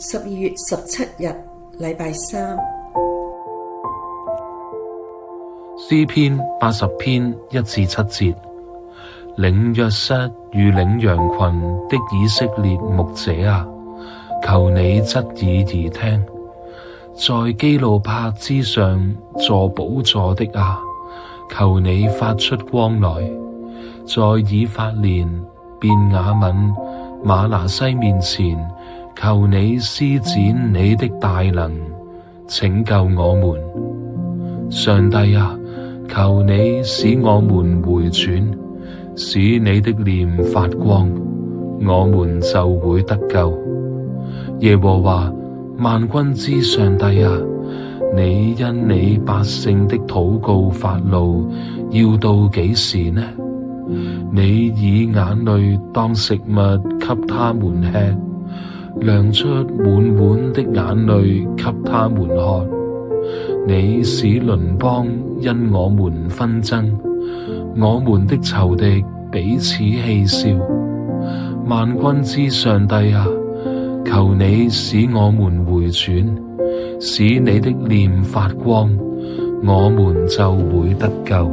12月17日，禮拜三。詩篇80篇1至7節，領約瑟與領羊群的以色列牧者啊，求你側耳而聽。在基路伯之上坐寶座的啊，求你發出光來。在以法蓮、便雅憫、瑪拿西面前，求你施展你的大能，拯救我們。上帝啊，求你使我們回轉，使你的臉發光，我們就會得救。耶和華萬軍之上帝啊，你因你百姓的禱告發怒，要到幾時呢？你以眼淚當食物給他們吃，量出滿碗的眼淚給他們喝。你使鄰邦因我們紛爭，我們的仇敵彼此戲笑。萬軍之上帝啊，求你使我們回轉，使你的臉發光，我們就會得救。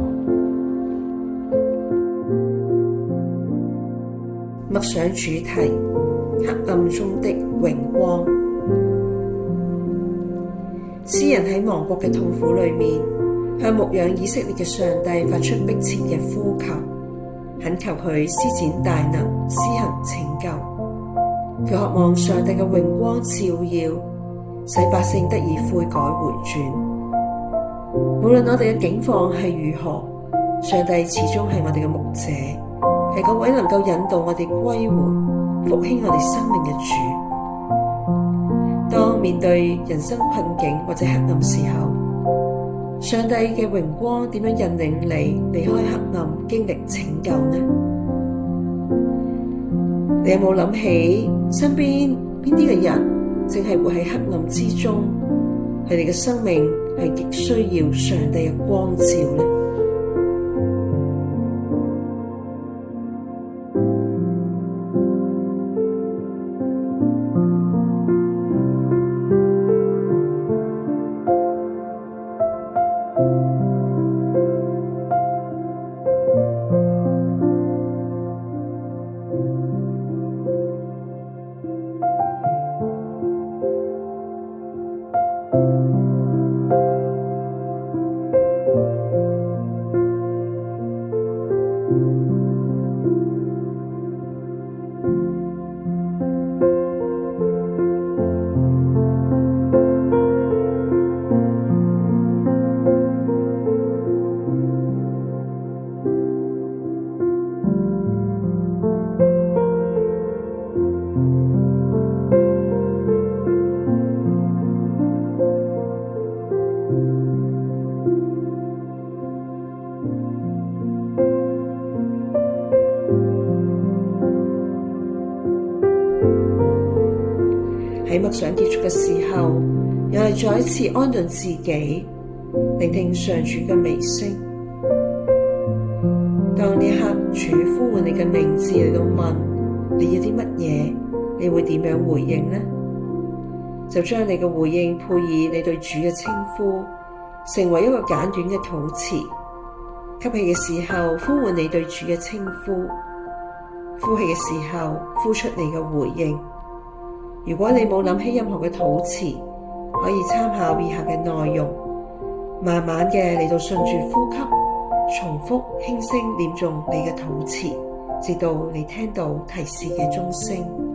默想主題：黑暗中的榮光。詩人喺亡國嘅痛苦裏面，向牧養以色列嘅上帝發出迫切嘅呼求，懇求佢施展大能，施行拯救。佢渴望上帝嘅榮光照耀，使百姓得以悔改回轉。無論我哋嘅境況係如何，上帝始終係我哋嘅牧者，係嗰位能夠引導我哋歸回、復興我哋生命嘅主。當面對人生困境或者黑暗時候，上帝嘅榮光點樣引領你離開黑暗，經歷拯救呢？你有冇諗起身邊邊啲嘅人正係活喺黑暗之中，佢哋嘅生命係極需要上帝嘅光照呢？喺默想結束嘅時候，又係再一次安頓自己，聆聽上主嘅微聲。當呢一刻主呼喚你嘅名字嚟到問你要啲乜嘢，你會點樣回應呢？就將你嘅回應配以你對主嘅稱呼，成為一個簡短嘅禱詞。吸氣嘅時候呼喚你對主嘅稱呼，呼氣嘅時候呼出你嘅回應。如果你冇諗起任何嘅禱詞，可以參考以下嘅內容，慢慢嘅嚟到順住呼吸，重複輕聲念誦你嘅禱詞，直到你聽到提示嘅鐘聲。